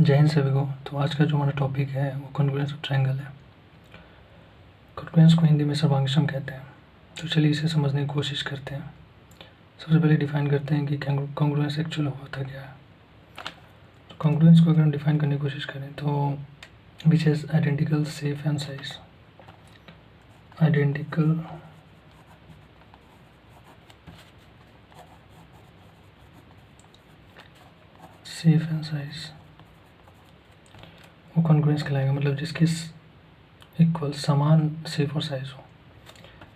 जय हिंद सभी को। तो आज का जो हमारा टॉपिक है वो कॉन्ग्रुएंस ऑफ ट्रायंगल है। कॉन्ग्रुएंस को हिंदी में सर्वांगसम कहते हैं। तो चलिए इसे समझने की कोशिश करते हैं। सबसे पहले डिफाइन करते हैं कि कॉन्ग्रुएंस एक्चुअल होता क्या है। तो कॉन्ग्रुएंस को अगर हम डिफाइन करने की कोशिश करें तो which has identical shape and size. Identical shape and size वो कॉन्ग्रुएंस कहलाएगा, मतलब जिसके इक्वल समान शेप और साइज हो।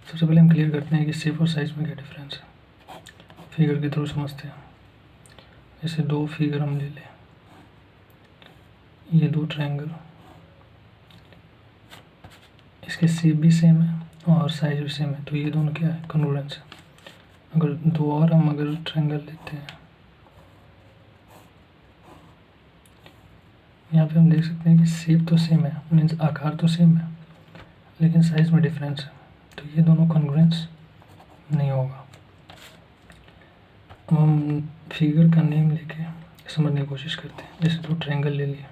सबसे पहले हम क्लियर करते हैं कि शेप और साइज में क्या डिफरेंस है। फिगर के थ्रू समझते हैं। जैसे दो फिगर हम ले लें, ये दो ट्रायंगल, इसके शेप भी सेम है और साइज भी सेम है, तो ये दोनों क्या है, कॉन्ग्रुएंस है। अगर दो और हम अगर ट्रायंगल लेते हैं, यहाँ पे हम देख सकते हैं कि शेप तो सेम है, मीन्स आकार तो सेम है, लेकिन साइज में डिफरेंस है, तो ये दोनों कॉन्ग्रुएंस नहीं होगा। अब हम फिगर का नेम लेके समझने की कोशिश करते हैं। जैसे दो ट्रायंगल ले लिए,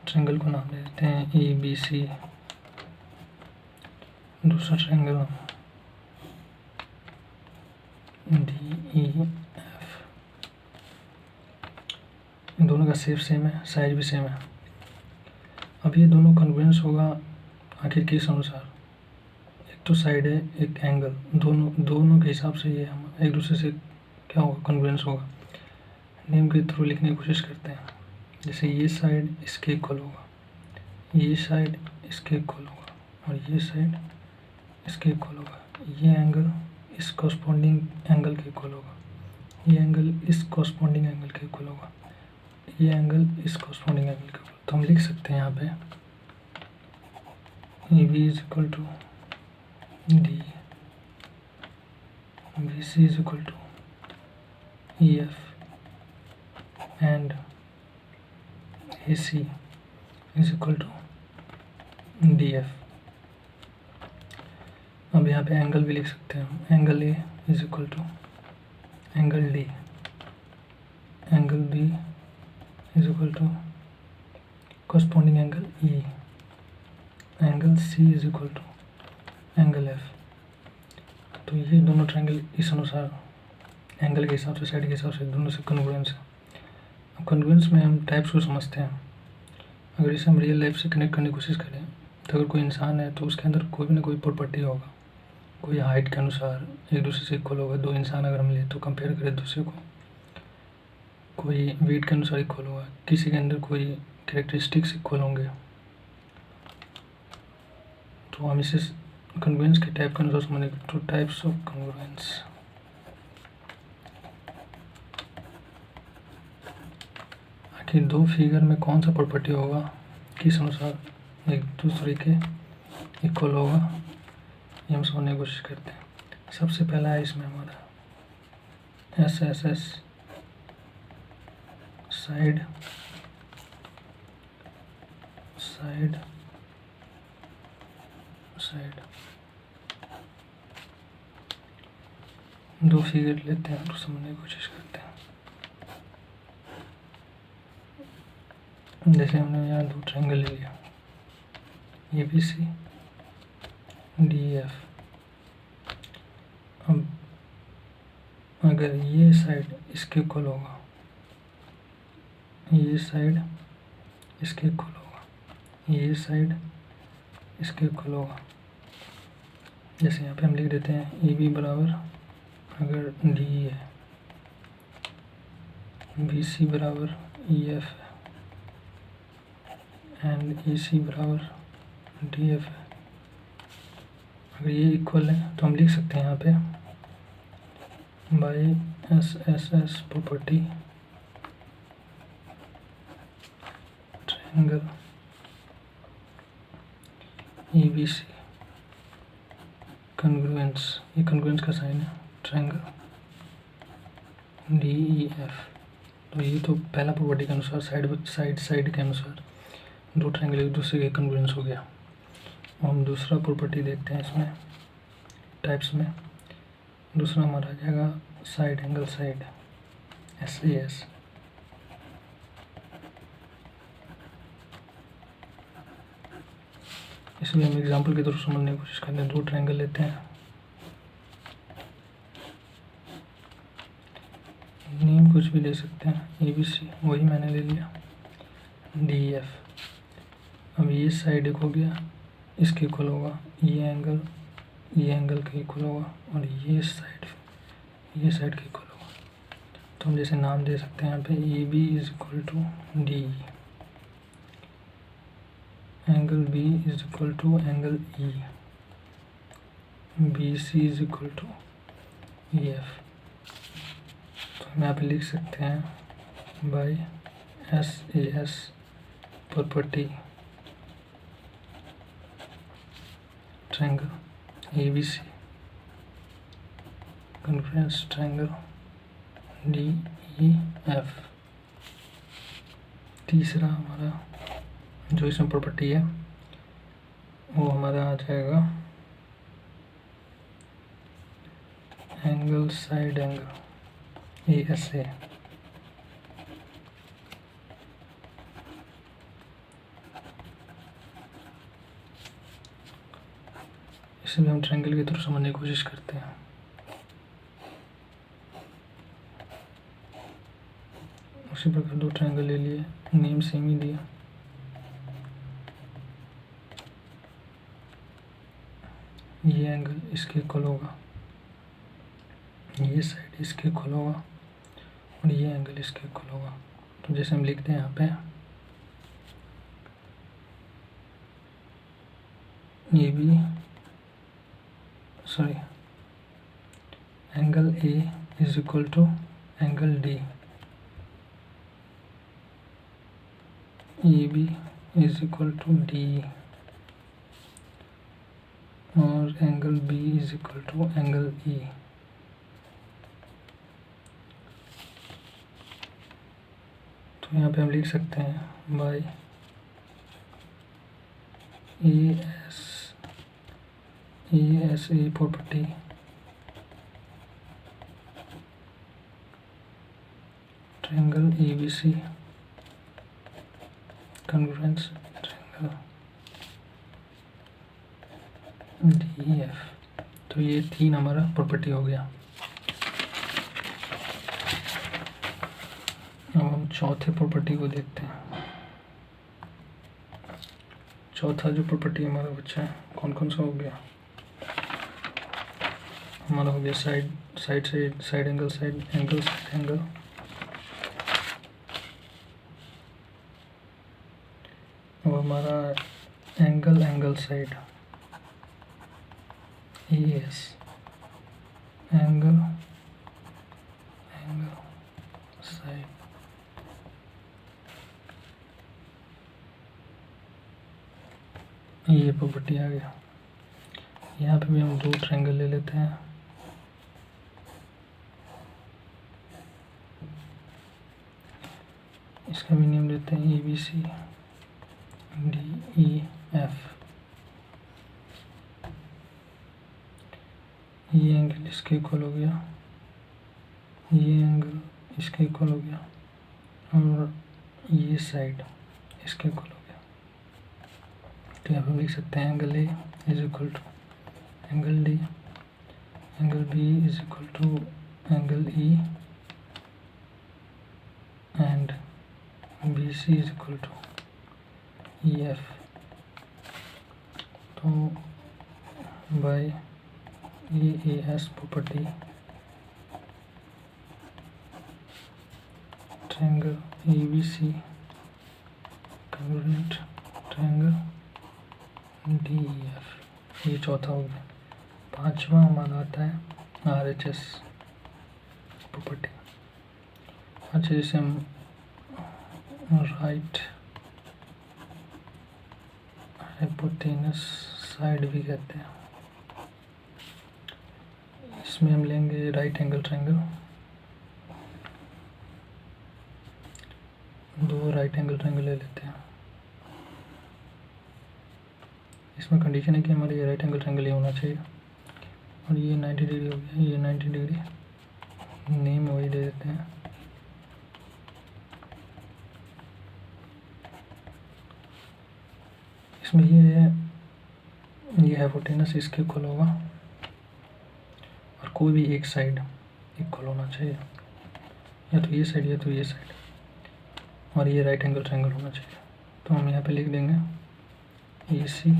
ट्रायंगल को नाम दे देते हैं ABC। दूसरा ट्रायंगल DEF। इन दोनों का शेप सेम है, साइज भी सेम है। अब ये दोनों कॉन्ग्रुएंस होगा आखिर किस अनुसार। एक तो साइड है, एक एंगल, दोनों के हिसाब से ये हम एक दूसरे से क्या होगा, कॉन्ग्रुएंस होगा। नेम के थ्रू लिखने की कोशिश करते हैं। जैसे ये साइड इसके इक्वल होगा, ये साइड इसके इक्वल होगा, और ये साइड इसके इक्वल होगा। ये एंगल इस कॉरस्पॉन्डिंग एंगल के इक्वल होगा, ये एंगल इस कॉरस्पॉन्डिंग एंगल के इक्वल होगा, ये एंगल इस कॉरस्पॉन्डिंग एंगल के इक्वल। तो हम लिख सकते हैं यहाँ पे AB is equal to D, BC is equal to EF and AC is equal to DF। अब यहाँ पे एंगल भी लिख सकते हैं। Angle A is equal to angle D, angle B is equal to corresponding angle E, angle C is equal to angle F। तो ये दोनों ट्रायंगल इस अनुसार एंगल के हिसाब से, साइड के हिसाब से दोनों से कॉन्ग्रुएंस है। अब कॉन्ग्रुएंस में हम टाइप्स को समझते हैं। अगर इसे हम रियल लाइफ से कनेक्ट करने की कोशिश करें तो अगर कोई इंसान है तो उसके अंदर कोई भी ना कोई प्रॉपर्टी होगा। कोई हाइट के अनुसार एक दूसरे से इक्वल होगा। दो इंसान अगर हम ले तो कंपेयर करें दूसरे को, कोई वेट के अनुसार इक्वल होगा। किसी के अंदर कोई कैरेक्टरिस्टिक्स इक्वल होंगे। तो हम इसे कॉन्ग्रुएंस के टाइप के अनुसार समझेंगे। तो टाइप्स ऑफ कॉन्ग्रुएंस, आखिर दो फिगर में कौन सा प्रॉपर्टी होगा, किस अनुसार एक दूसरे के इक्वल होगा, ये हम समझने की कोशिश करते हैं। सबसे पहला है इसमें हमारा SSS, साइड साइड साइड। दो फिगर लेते हैं तो समझने की कोशिश करते हैं। जैसे हमने यहाँ दो ट्रायंगल ले लिया, ABC DEF। अब अगर ये साइड इसके इक्वल होगा, ये साइड इसके इक्वल होगा, ये साइड इसके इक्वल होगा। जैसे यहाँ पे हम लिख देते हैं AB बराबर, अगर DE है, BC बराबर EF है एंड AC बराबर DF है। अगर ये इक्वल है तो हम लिख सकते हैं यहाँ पे by SSS property triangle ABC congruence, ये कॉन्ग्रुएंस का साइन है, ट्रायंगल DEF। तो ये तो पहला प्रॉपर्टी के अनुसार साइड के अनुसार दो ट्रायंगल एक दूसरे के कॉन्ग्रुएंस हो गया। हम दूसरा प्रॉपर्टी देखते हैं इसमें टाइप्स में। दूसरा हमारा आ जाएगा साइड एंगल साइड, SAS। इसलिए हम एग्जाम्पल के थ्रू समझने की कोशिश करते हैं। दो ट्रायंगल लेते हैं, नेम कुछ भी ले सकते हैं, ABC वही मैंने ले लिया, DEF। अब ये साइड एक हो गया, इसके इक्वल होगा, ये एंगल के इक्वल होगा, और ये साइड के इक्वल होगा। तो हम जैसे नाम दे सकते हैं यहाँ पे AB is equal to DE, angle B is equal to angle E, BC is equal to EF। तो हम यहाँ पे लिख सकते हैं by SAS property triangle ABC congruent triangle DEF। तीसरा हमारा जो इसमें प्रॉपर्टी है वो हमारा आ जाएगा एंगल साइड एंगल ASA। इसलिए हम ट्रायंगल के थ्रू समझने की कोशिश करते हैं। उसी प्रकार दो ट्रायंगल ले लिए, नेम सेम ही दिया, ये एंगल इसके इक्वल होगा, ये साइड इसके इक्वल होगा, और ये एंगल इसके इक्वल होगा। तो जैसे हम लिखते हैं यहाँ पे angle A is equal to angle D, AB is equal to DE, और angle B is equal to angle E। तो यहाँ पे हम लिख सकते हैं by ASA property triangle ABC congruent triangle DEF। तो ये तीन हमारा प्रॉपर्टी हो गया। अब हम चौथे प्रॉपर्टी को देखते हैं। चौथा जो प्रॉपर्टी हमारा बच्चा है कौन कौन सा हो गया, हमारा हो गया साइड एंगल। अब हमारा angle side ES, angle side. ये प्रॉपर्टी आ गया। यहाँ पे भी हम दो ट्रायंगल ले लेते हैं, इसका भी नेम लेते हैं ABC DEF। ये एंगल इसके इक्वल हो गया, ये एंगल इसके इक्वल हो गया, और ये साइड इसके इक्वल हो गया। तो यहाँ पे लिख सकते हैं angle A is equal to angle D, angle B is equal to angle E, and BC is equal to EF। तो by EAS property triangle ABC congruent triangle DEF। ये चौथा हो गया। पांचवा हमारा आता है RHS प्रॉपर्टी। अच्छा, जिसे हम राइट हाइपोटेनस साइड भी कहते हैं। इसमें हम लेंगे राइट एंगल ट्रायंगल, दो राइट एंगल ट्रायंगल ले लेते हैं। इसमें कंडीशन है कि हमारे ये राइट एंगल ट्रायंगल ये होना चाहिए, और ये 90 डिग्री हो गया, ये 90 डिग्री, नेम वही दे देते हैं इसमें ये हाइपोटेनस इसके इक्वल होगा और कोई भी एक साइड इक्वल होना चाहिए, या तो ये साइड या तो ये साइड, और ये राइट एंगल ट्रायंगल होना चाहिए। तो हम यहाँ पे लिख देंगे AC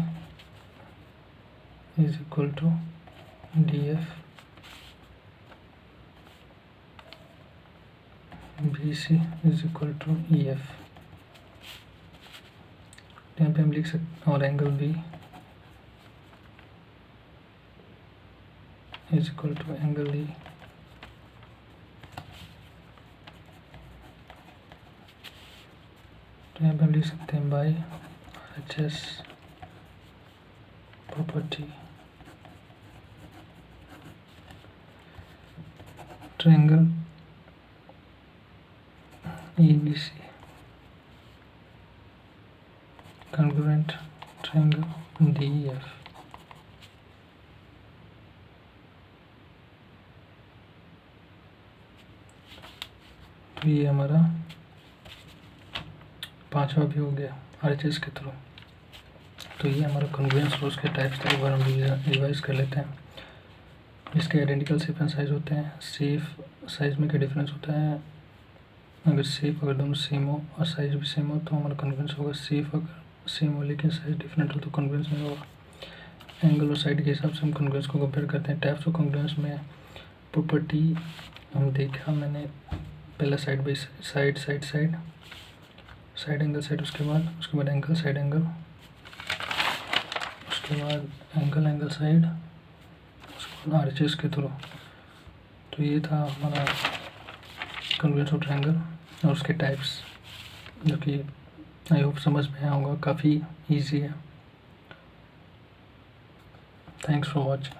is equal to DF BC is equal to EF। यहाँ पे हम लिख सकते, और angle B is equal to angle E। तो यहाँ पे हम लिख सकते हैं by RHS property triangle ABC congruent triangle DEF। तो ये हमारा पांचवा भी हो गया RHS के थ्रू। तो ये हमारा कॉन्ग्रुएंस लॉस के टाइप्स थे, एक बार हम रिवाइज कर लेते हैं। इसके आइडेंटिकल शेप एंड साइज होते हैं। शेप साइज में क्या डिफरेंस होता है, अगर शेप अगर दोनों सेम हो और साइज भी सेम हो तो हमारा कॉन्ग्रुएंस होगा। शेप अगर सेम हो लेकिन साइज डिफरेंट हो तो कॉन्ग्रुएंस नहीं होगा। एंगल और साइड के हिसाब से हम कॉन्ग्रुएंस को कंपेयर करते हैं। टाइप्स ऑफ कॉन्ग्रुएंस में प्रॉपर्टी हम देखा मैंने, पहला side by side, side angle side, उसके बाद एंगल साइड एंगल, उसके बाद एंगल साइड, उसके बाद RHS के थ्रू। तो ये था हमारा कॉन्ग्रुएंस ऑफ ट्रायंगल और उसके टाइप्स, जो कि आई होप समझ में आया होगा, काफ़ी इजी है। Thanks for watching.